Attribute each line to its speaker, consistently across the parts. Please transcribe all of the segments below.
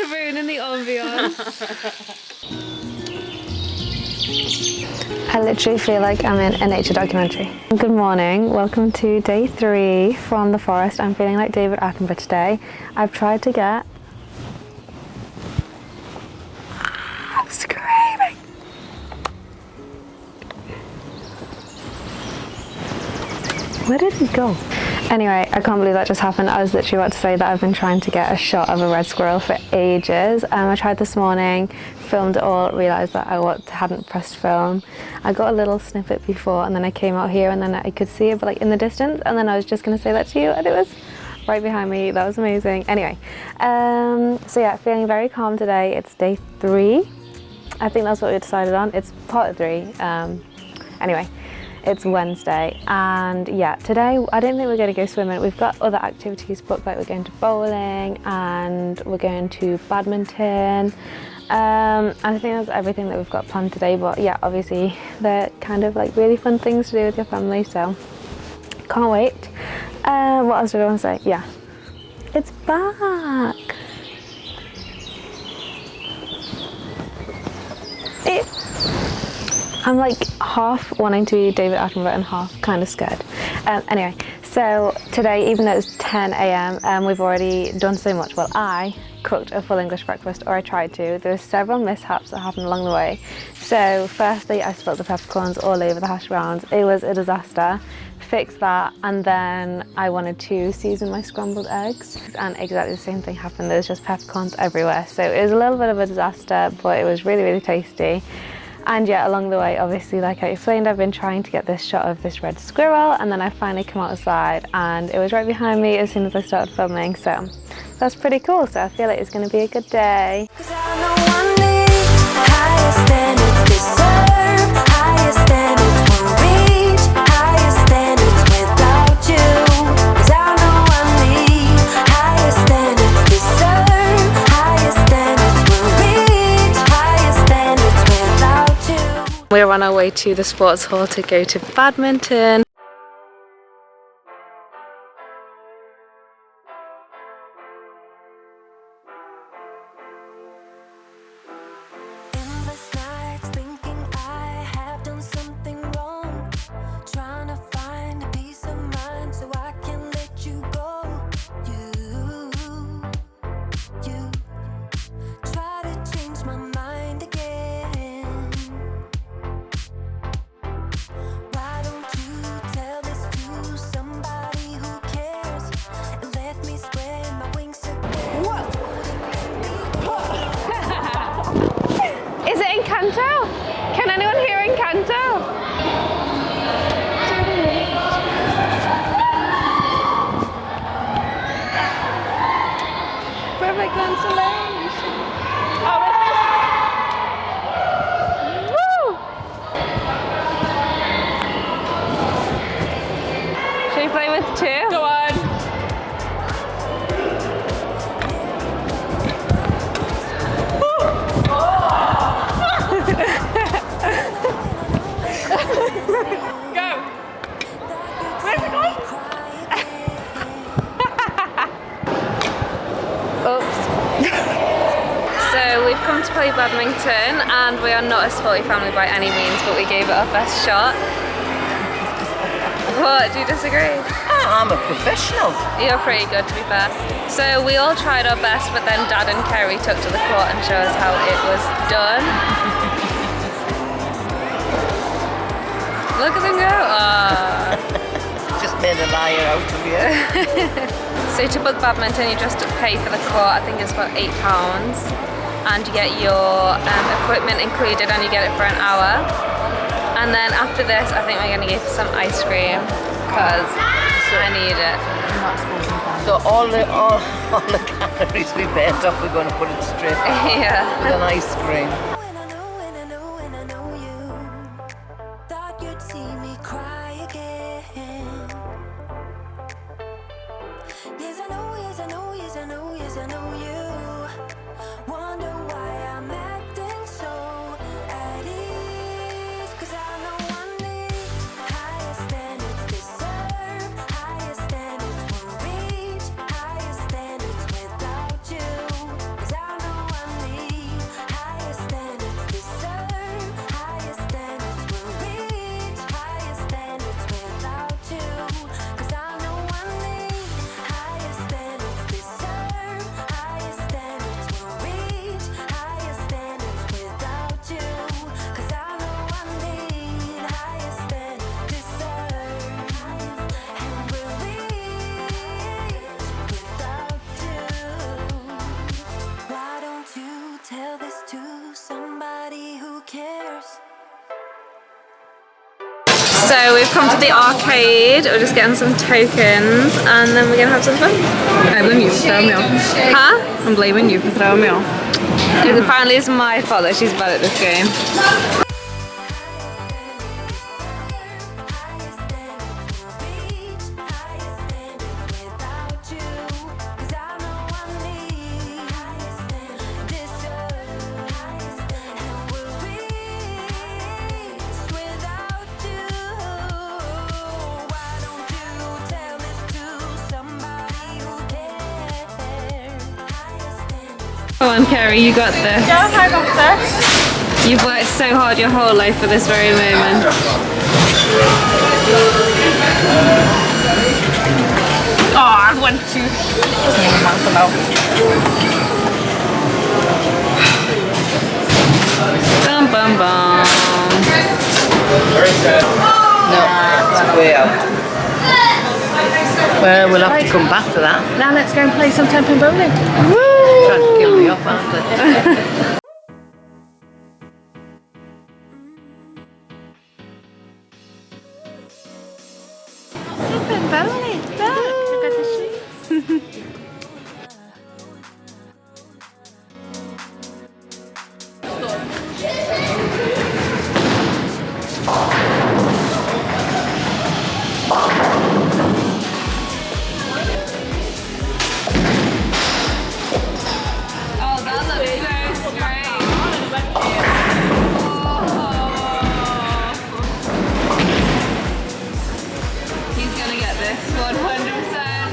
Speaker 1: ruining the ambiance.
Speaker 2: I literally feel like I'm in a nature documentary. Good morning, welcome to day 3 from the forest. I'm feeling like David Attenborough today. I've tried to get... I'm screaming! Where did he go? Anyway, I can't believe that just happened. I was literally about to say that I've been trying to get a shot of a red squirrel for ages. I tried this morning, filmed it all, realised that I hadn't pressed film. I got a little snippet before and then I came out here and then I could see it but like in the distance, and then I was just going to say that to you and it was right behind me. That was amazing. Anyway, so yeah, feeling very calm today. It's day 3. I think that's what we decided on. It's part of 3. Anyway. It's Wednesday and yeah, today I don't think we're going to go swimming. We've got other activities booked, like we're going to bowling and we're going to badminton. I think that's everything that we've got planned today, but yeah, obviously they're kind of like really fun things to do with your family, so can't wait. What else did I want to say? Yeah, it's back. I'm like half wanting to be David Attenborough and half kind of scared. Anyway, so today, even though it's 10 a.m, we've already done so much. Well, I cooked a full English breakfast, or I tried to. There were several mishaps that happened along the way. So firstly, I spilled the peppercorns all over the hash browns. It was a disaster. Fixed that, and then I wanted to season my scrambled eggs, and exactly the same thing happened. There's just peppercorns everywhere. So it was a little bit of a disaster, but it was really, really tasty. And yeah, along the way, obviously, like I explained, I've been trying to get this shot of this red squirrel, and then I finally come outside and it was right behind me as soon as I started filming, so that's pretty cool. So I feel like it's going to be a good day. We're on our way to the sports hall to go to badminton. Can anyone hear Encanto? Perfect consolation. Oh, woo! Should we play with 2? Go on. So we've come to play badminton and we are not a sporty family by any means, but we gave it our best shot. What, do you disagree?
Speaker 3: I'm a professional.
Speaker 1: You're pretty good, to be fair. So we all tried our best, but then Dad and Kerry took to the court and showed us how it was done. Look at them go.
Speaker 3: Just made a liar out of you.
Speaker 1: So to book badminton, you just pay for the court. I think it's about £8, and you get your equipment included, and you get it for an hour. And then after this, I think we're going to go for some ice cream because I need it.
Speaker 3: So all the calories we burnt off, we're going to put it straight
Speaker 1: yeah.
Speaker 3: with an ice cream.
Speaker 1: So we've come to the arcade, we're just getting some tokens and then we're gonna have some fun.
Speaker 3: I blame you for throwing me off.
Speaker 1: Huh?
Speaker 3: I'm blaming you for throwing me off.
Speaker 1: Because apparently it's my fault that she's bad at this game. Come on, Kerry, you got this.
Speaker 3: Yeah, I got this.
Speaker 1: You've worked so hard your whole life for this very moment.
Speaker 3: Oh, I went too. Doesn't even matter now.
Speaker 1: Bum bum bum.
Speaker 3: No, it's way out. Well, we'll have to come back to that. Now let's go and play some tempo bowling. Woo! Trying to kill me off, aren't they? Bowling. Look, I got the shoes.
Speaker 1: Oh, that looks so strange. He's gonna get this 100%.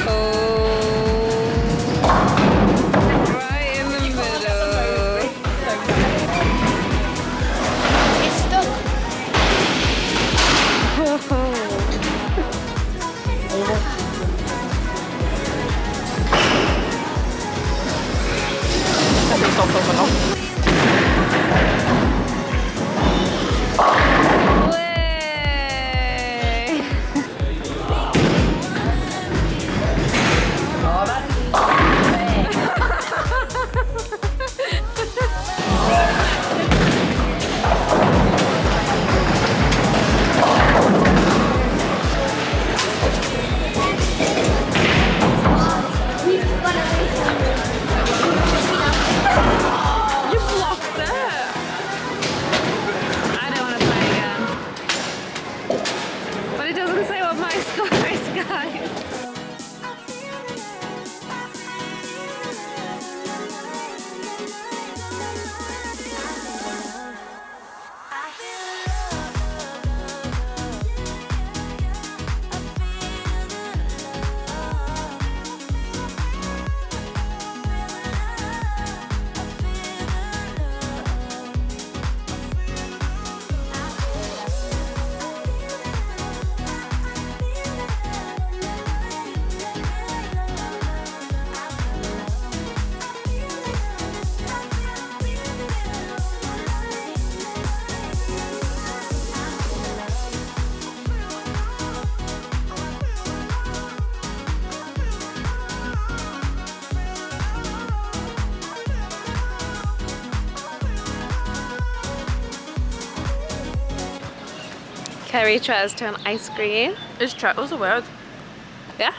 Speaker 1: Oh. Right in the middle.
Speaker 3: It's stuck.
Speaker 1: Way. You blocked that. I don't want to play again. But it doesn't say what my score is, guys. Kerry tries to an ice cream.
Speaker 3: Is trettles a word?
Speaker 1: Yeah.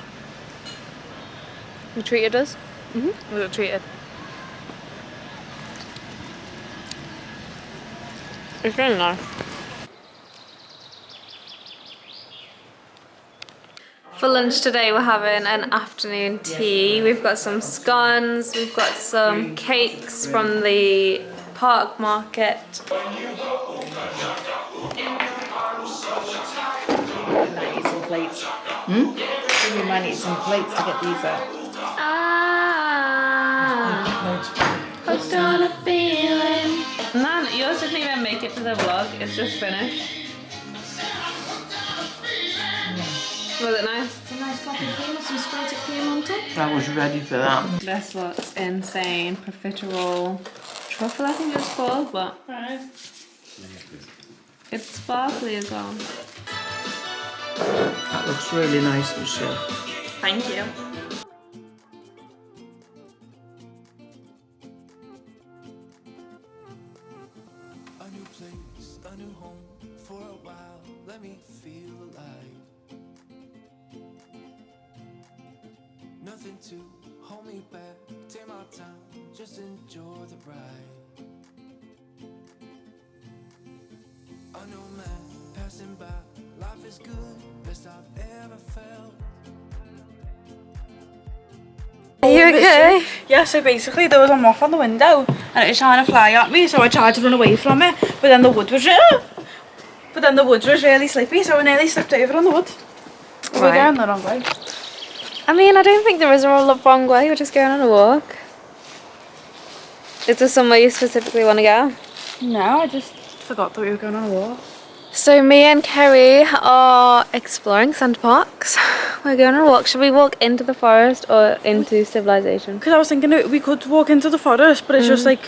Speaker 1: You treated us?
Speaker 3: We got treated.
Speaker 1: It's really nice. For lunch today we're having an afternoon tea. We've got some scones, we've got some cakes from the park market.
Speaker 3: Might need some plates. We might need some plates to get these out.
Speaker 1: I've got a feeling. Man, yours didn't even make it to the vlog, it's just finished. Was it nice?
Speaker 3: It's a nice
Speaker 4: nice coffee cream with some sprouted cream on top.
Speaker 3: I was ready for that.
Speaker 1: This looks insane. Profiterole truffle, I think it's called, but
Speaker 4: Right.
Speaker 1: it's sparkly as well.
Speaker 3: That looks really nice, Michelle.
Speaker 1: Thank you.
Speaker 5: A new place, a new home. For a while, let me feel alive. Nothing to hold me back. Take my time, just enjoy the ride. A new man passing by. Life is good, best I've ever felt.
Speaker 1: Are you okay?
Speaker 4: Yeah, so basically there was a moth on the window and it was trying to fly at me, so I tried to run away from it, but then the wood was really slippy, so I nearly slipped over on the wood. We're
Speaker 1: Right.
Speaker 4: going the wrong way.
Speaker 1: I mean, I don't think there is a wrong way. We're just going on a walk. Is there somewhere you specifically want to go?
Speaker 4: No, I just forgot that we were going on a walk.
Speaker 1: So me and Kerry are exploring Centre Parcs. We're going on a walk. Should we walk into the forest or into civilization?
Speaker 4: Because I was thinking we could walk into the forest, but it's just like,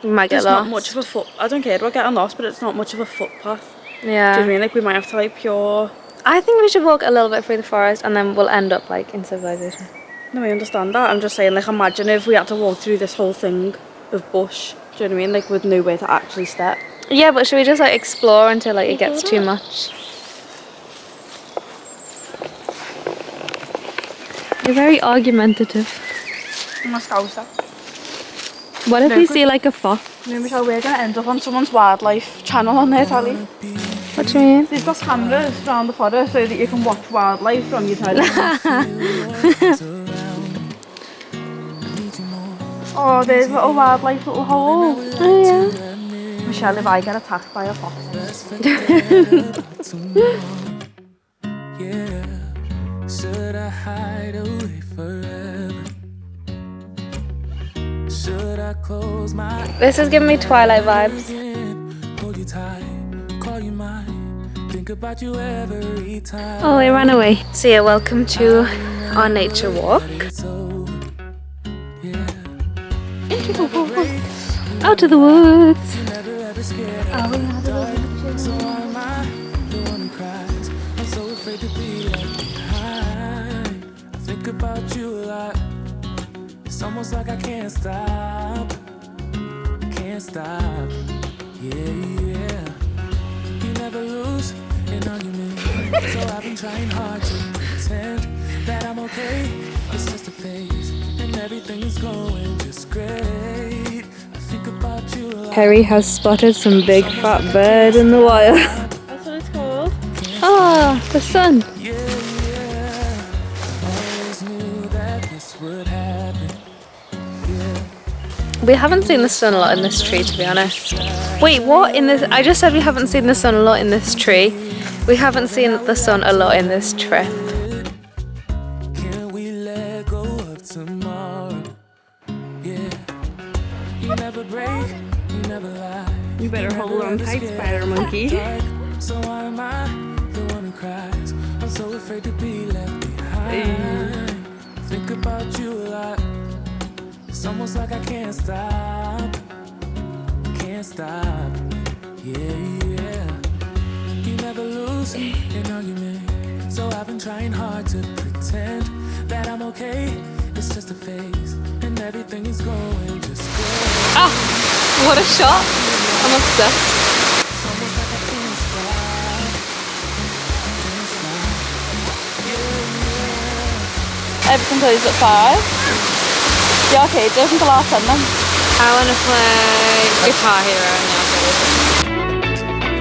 Speaker 1: We might get
Speaker 4: there's
Speaker 1: lost.
Speaker 4: not much of a foot. I don't care about getting lost, but it's not much of a footpath. Do you know
Speaker 1: Yeah.
Speaker 4: what I mean? Like we might have to like pure.
Speaker 1: I think we should walk a little bit through the forest and then we'll end up like in civilization.
Speaker 4: No, I understand that. I'm just saying, like, imagine if we had to walk through this whole thing of bush. Do you know what I mean? Like with nowhere to actually step.
Speaker 1: Yeah, but should we just like explore until like it gets too much? You're very argumentative.
Speaker 4: I'm a scouser.
Speaker 1: What if
Speaker 4: No,
Speaker 1: we
Speaker 4: good.
Speaker 1: see like a fox?
Speaker 4: No, Michelle, we're gonna end up on someone's wildlife channel on their telly.
Speaker 1: What do you mean?
Speaker 4: They've got cameras around the forest so that you can watch wildlife from your telly. Oh, there's little wildlife, little hole.
Speaker 1: Oh yeah.
Speaker 4: Michelle, if I get attacked by a fox.
Speaker 5: Yeah, should I hide away forever? Should I close my
Speaker 1: This is giving me Twilight vibes.
Speaker 5: eyes, hold you tight, call you mine, think about you every time?
Speaker 1: Oh, I ran away. So yeah, welcome to our nature walk.
Speaker 5: It's over. Yeah,
Speaker 1: Out of the woods.
Speaker 5: never ever scared of the dark. So why am I the one who cries? I'm so afraid to be left behind. I think about you a lot. It's almost like I can't stop. Can't stop. Yeah. You never lose an argument. So I've been trying hard to pretend that I'm okay. It's just a phase, and everything is going just great. I think about you a lot.
Speaker 1: Harry has spotted some big fat bird in the wild.
Speaker 4: That's what it's called.
Speaker 1: Ah, the sun.
Speaker 5: Yeah. Always knew that this would happen.
Speaker 1: We haven't seen the sun a lot in this tree, to be honest. Wait, what? In this? I just said we haven't seen the sun a lot in this tree. We haven't seen the sun a lot in this trip.
Speaker 5: Can we let go of tomorrow? Yeah. You never break, you never lie.
Speaker 4: You better hold on tight, spider monkey.
Speaker 5: So why am I the one who cries? I'm so afraid to be left behind. Think about you a lot. It's almost like I can't stop. Can't stop. Yeah. You never lose an argument. So I've been trying hard to pretend that I'm okay. It's just a phase, and everything is going just good.
Speaker 1: Ah, what a shot. I'm obsessed.
Speaker 5: It's almost like I can't stop. Can't stop.
Speaker 4: Everything closes at 5. Yeah, okay, it doesn't last 10 then.
Speaker 1: I want to play Guitar Hero in the arcade.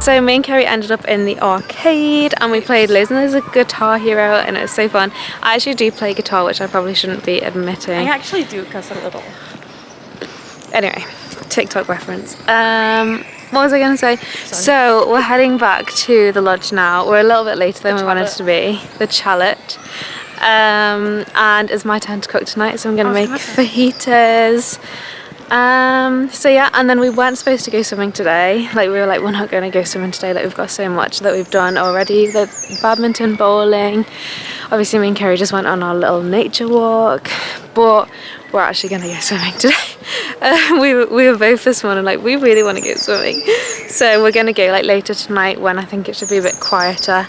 Speaker 2: So me and Kerry ended up in the arcade and we played loads and there's a Guitar Hero and it was so fun. I actually do play guitar, which I probably shouldn't be admitting.
Speaker 4: I actually do because a little.
Speaker 2: Anyway, TikTok reference. What was I going to say? So we're heading back to the lodge now. We're a little bit later than we wanted to be. The chalet. And it's my turn to cook tonight, so I'm going to make fajitas. So yeah, and then we weren't supposed to go swimming today. Like we were like, we're not going to go swimming today. Like we've got so much that we've done already. The badminton, bowling. Obviously me and Kerry just went on our little nature walk, but we're actually going to go swimming today. We were both this morning like, we really want to go swimming. So we're going to go like later tonight when I think it should be a bit quieter.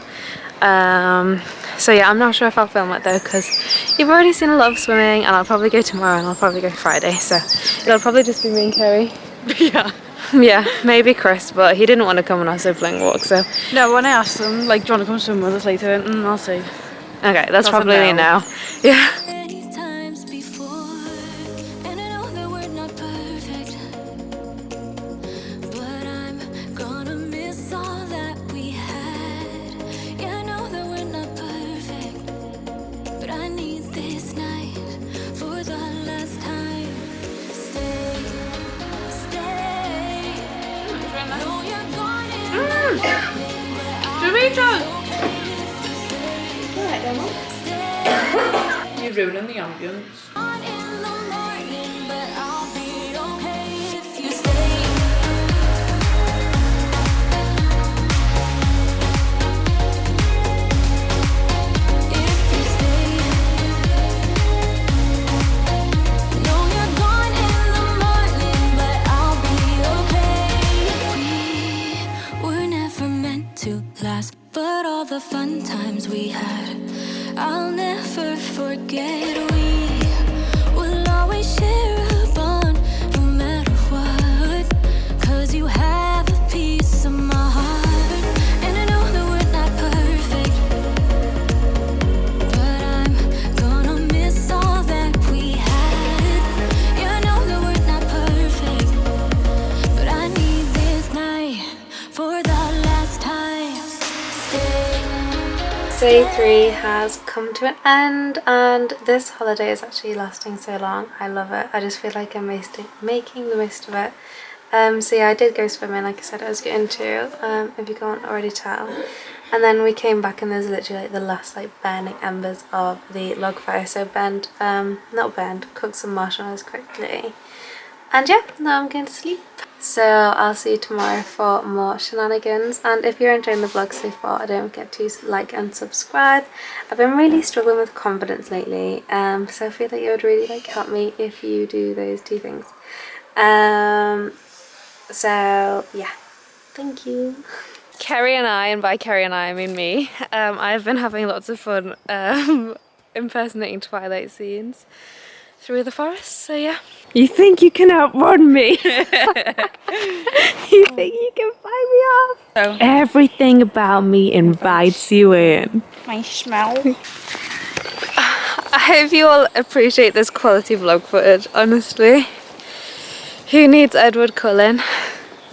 Speaker 2: So yeah, I'm not sure if I'll film it though because you've already seen a lot of swimming and I'll probably go tomorrow and I'll probably go Friday, so it'll probably just be me and Kerry. Yeah, maybe Chris, but he didn't want to come on our sibling walk, so.
Speaker 4: No, when I asked him, like, do you want to come swim with us later? I'll see.
Speaker 2: Okay, that's probably me now. Yeah.
Speaker 4: You're ruining the ambience.
Speaker 5: But all the fun times we had, I'll never forget. We will always share a bond, no matter what. 'Cause you have a piece of my heart, and I know that we're not perfect, but I'm gonna miss all that we had. Yeah, I know that we're not perfect, but I need this night for the last time.
Speaker 2: Day 3 has come to an end and this holiday is actually lasting so long. I love it. I just feel like I'm making the most of it. So yeah, I did go swimming like I said I was going to, if you can't already tell. And then we came back and there's literally like the last like burning embers of the log fire. So cooked some marshmallows quickly. And yeah, now I'm going to sleep. So I'll see you tomorrow for more shenanigans, and if you're enjoying the vlog so far, don't forget to like and subscribe. I've been really struggling with confidence lately, so I feel like it would really like help me if you do those two things. So yeah, thank you. Kerry and I, and by Kerry and I mean me, I've been having lots of fun impersonating Twilight scenes through the forest, so yeah. You think you can outrun me? You think you can fight me off?
Speaker 4: So.
Speaker 2: Everything about me invites you in.
Speaker 4: My smell.
Speaker 2: I hope you all appreciate this quality vlog footage, honestly. Who needs Edward Cullen?